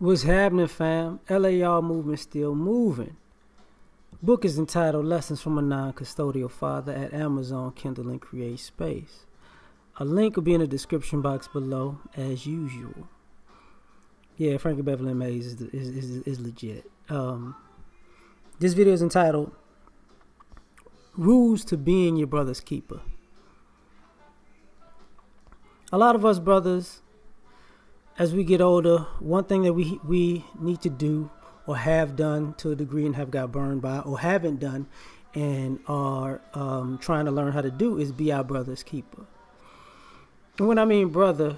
What's happening, fam? L.A.R. movement still moving. Book is entitled Lessons from a Non-Custodial Father at Amazon, Kindle, and Create Space. A link will be in the description box below, as usual. Yeah, Frankie Beverly Mays is legit. This video is entitled Rules to Being Your Brother's Keeper. A lot of us brothers, as we get older, one thing that we need to do or have done to a degree and have got burned by or haven't done and are trying to learn how to do is be our brother's keeper. And when I mean brother,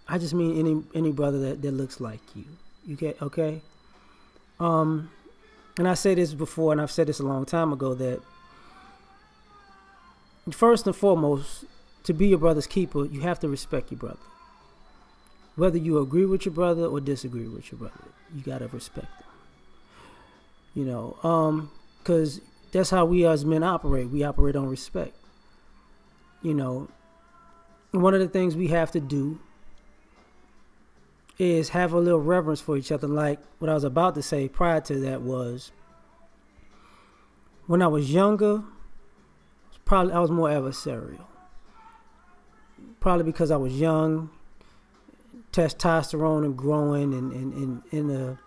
I just mean any brother that looks like you. You get okay? And I said this before, and I've said this a long time ago, that first and foremost, to be your brother's keeper, you have to respect your brother. Whether you agree with your brother or disagree with your brother, you gotta respect him. You know, because that's how we as men operate. We operate on respect. You know, and one of the things we have to do is have a little reverence for each other. Like what I was about to say prior to that was, when I was younger, I was more adversarial. Probably because I was young, testosterone and growing, and in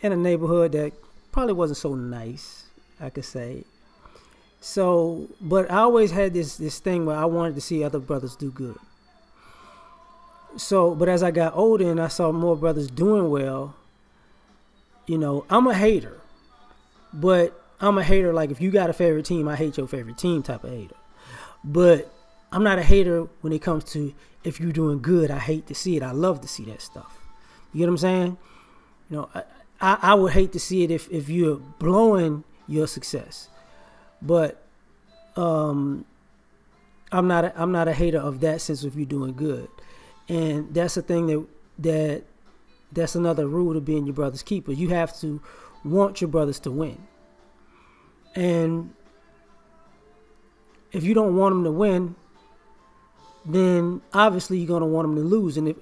a neighborhood that probably wasn't so nice, I could say. So, but I always had this thing where I wanted to see other brothers do good. So, but as I got older and I saw more brothers doing well, you know, I'm a hater. But I'm a hater like if you got a favorite team, I hate your favorite team type of hater. But I'm not a hater when it comes to if you're doing good. I hate to see it. I love to see that stuff. You get what I'm saying? You know, I would hate to see it if you're blowing your success. But I'm not a hater of that sense if you're doing good. And that's the thing that's another rule to being your brother's keeper. You have to want your brothers to win. And if you don't want them to win, then obviously you're going to want them to lose. And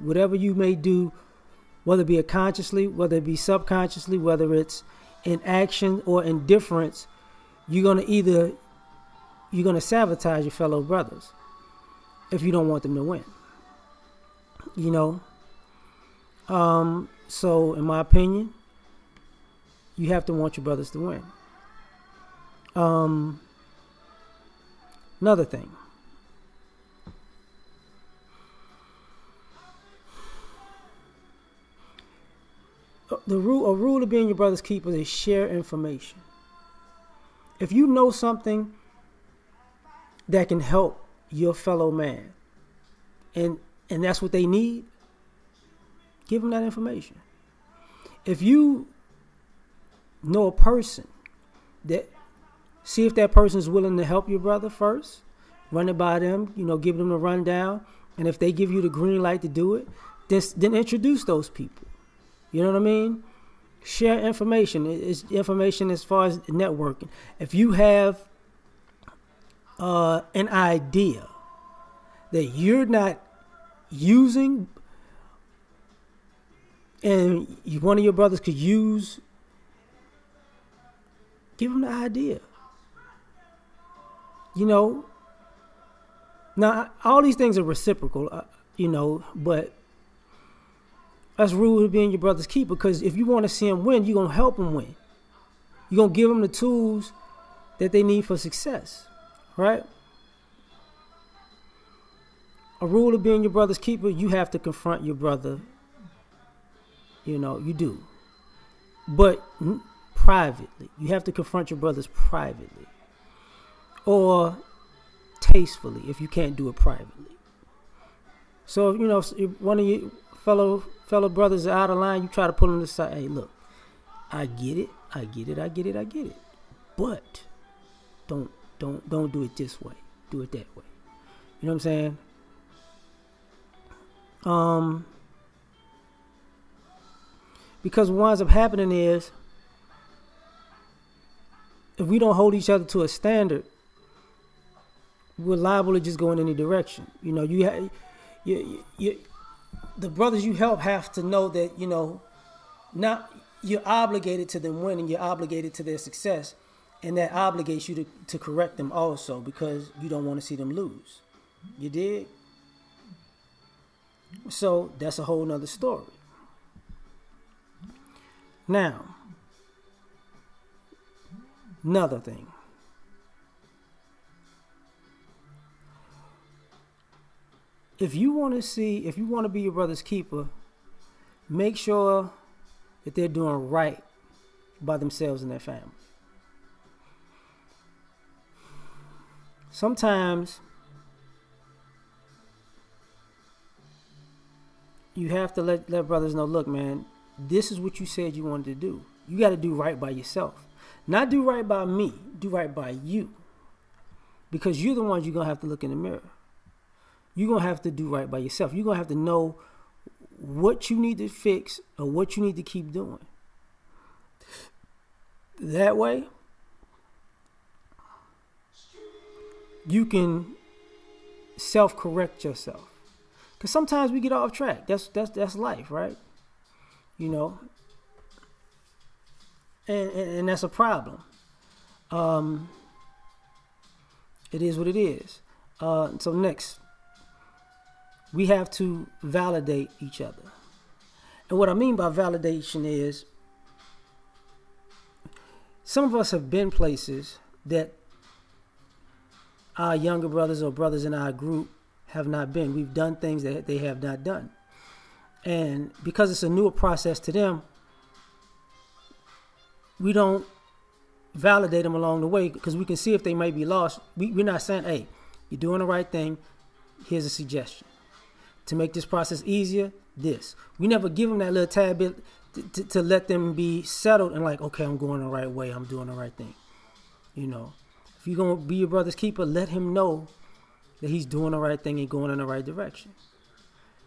whatever you may do, whether it be consciously, whether it be subconsciously, whether it's in action or indifference, you're going to sabotage your fellow brothers if you don't want them to win. You know? So in my opinion, you have to want your brothers to win. Another thing. A rule of being your brother's keeper is share information. If you know something that can help your fellow man, and that's what they need, give them that information. If you know a person, see if that person is willing to help your brother first. Run it by them, you know, give them a rundown. And if they give you the green light to do it, then introduce those people. You know what I mean? Share information. It's information as far as networking. If you have an idea that you're not using and one of your brothers could use, give them the idea. You know, now all these things are reciprocal, you know, but that's rule of being your brother's keeper, because if you want to see him win, you're going to help him win. You're going to give them the tools that they need for success, right? A rule of being your brother's keeper, you have to confront your brother. You know, you do. But privately. You have to confront your brothers privately. Or tastefully if you can't do it privately. So, you know, if one of your fellow brothers are out of line, you try to pull them aside. Hey, look, I get it. But don't do it this way. Do it that way. You know what I'm saying? Because what winds up happening is, if we don't hold each other to a standard, we're liable to just go in any direction. You know, the brothers you help have to know that, you know, not you're obligated to them winning, you're obligated to their success, and that obligates you to correct them also because you don't want to see them lose. You dig? So that's a whole nother story. Now, another thing. If you want to be your brother's keeper, make sure that they're doing right by themselves and their family. Sometimes you have to let brothers know, look, man, this is what you said you wanted to do. You got to do right by yourself. Not do right by me. Do right by you. Because you're the ones you're going to have to look in the mirror. You're going to have to do right by yourself. You're going to have to know what you need to fix or what you need to keep doing. That way, you can self-correct yourself. Because sometimes we get off track. That's life, right? You know? And that's a problem. It is what it is. So next, we have to validate each other. And what I mean by validation is some of us have been places that our younger brothers or brothers in our group have not been. We've done things that they have not done. And because it's a newer process to them, we don't validate them along the way because we can see if they might be lost. We're not saying, hey, you're doing the right thing. Here's a suggestion. To make this process easier, this. We never give them that little tad bit to let them be settled and like, okay, I'm going the right way. I'm doing the right thing. You know, if you're going to be your brother's keeper, let him know that he's doing the right thing and going in the right direction.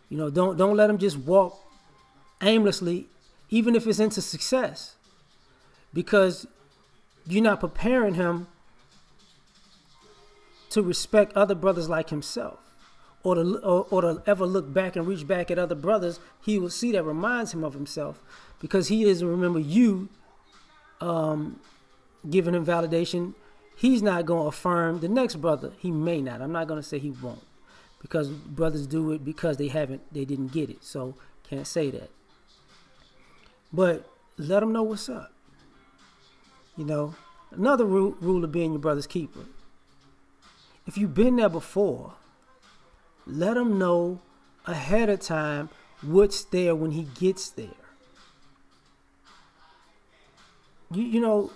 You know, don't let him just walk aimlessly, even if it's into success, because you're not preparing him to respect other brothers like himself. Or to ever look back and reach back at other brothers he will see that reminds him of himself, because he doesn't remember you giving him validation. He's not going to affirm the next brother. He may not. I'm not going to say he won't, because brothers do it because they didn't get it. So can't say that. But let them know what's up. You know, another rule of being your brother's keeper. If you've been there before, let him know ahead of time what's there when he gets there. You know,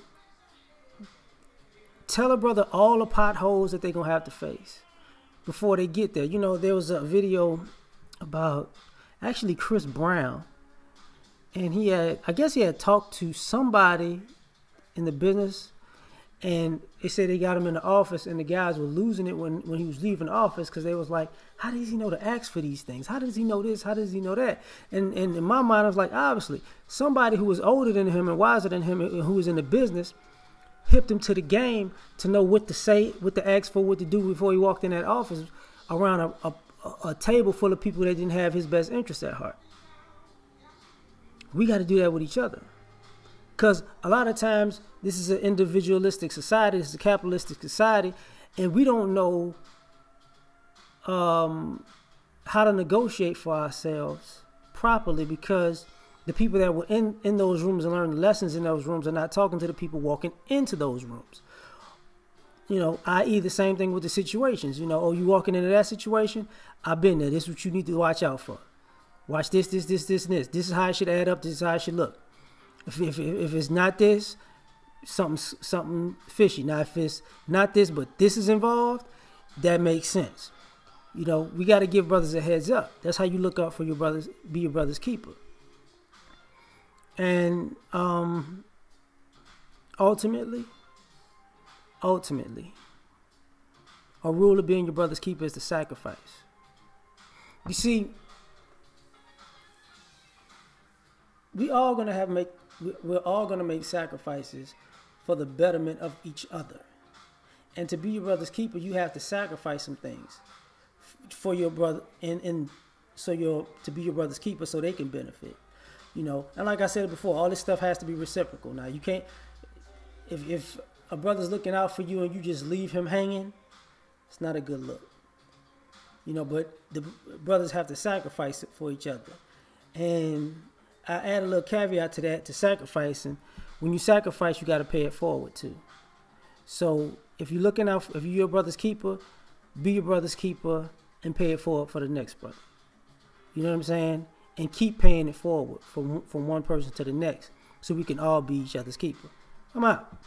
tell a brother all the potholes that they're going to have to face before they get there. You know, there was a video about actually Chris Brown, and I guess he had talked to somebody in the business, and they said they got him in the office, and the guys were losing it when he was leaving the office, because they was like, how does he know to ask for these things? How does he know this? How does he know that? And in my mind, I was like, obviously, somebody who was older than him and wiser than him and who was in the business hipped him to the game to know what to say, what to ask for, what to do before he walked in that office around a table full of people that didn't have his best interests at heart. We got to do that with each other. Because a lot of times, this is an individualistic society, this is a capitalistic society, and we don't know how to negotiate for ourselves properly, because the people that were in those rooms and learning lessons in those rooms are not talking to the people walking into those rooms. You know, i.e. the same thing with the situations. You know, oh, you walking into that situation? I've been there. This is what you need to watch out for. Watch this, and this. This is how it should add up. This is how it should look. If it's not this, something fishy. Now, if it's not this, but this is involved, that makes sense. You know, we got to give brothers a heads up. That's how you look out for your brothers, be your brother's keeper. And ultimately, a rule of being your brother's keeper is the sacrifice. You see, we're all gonna make sacrifices for the betterment of each other. And to be your brother's keeper, you have to sacrifice some things for your brother, and to be your brother's keeper so they can benefit. And like I said before, all this stuff has to be reciprocal. Now you can't, if a brother's looking out for you and you just leave him hanging, it's not a good look. But the brothers have to sacrifice it for each other. And I add a little caveat to that, to sacrificing. When you sacrifice, you got to pay it forward too. So if you're your brother's keeper, be your brother's keeper and pay it forward for the next brother. You know what I'm saying? And keep paying it forward from one person to the next so we can all be each other's keeper. I'm out.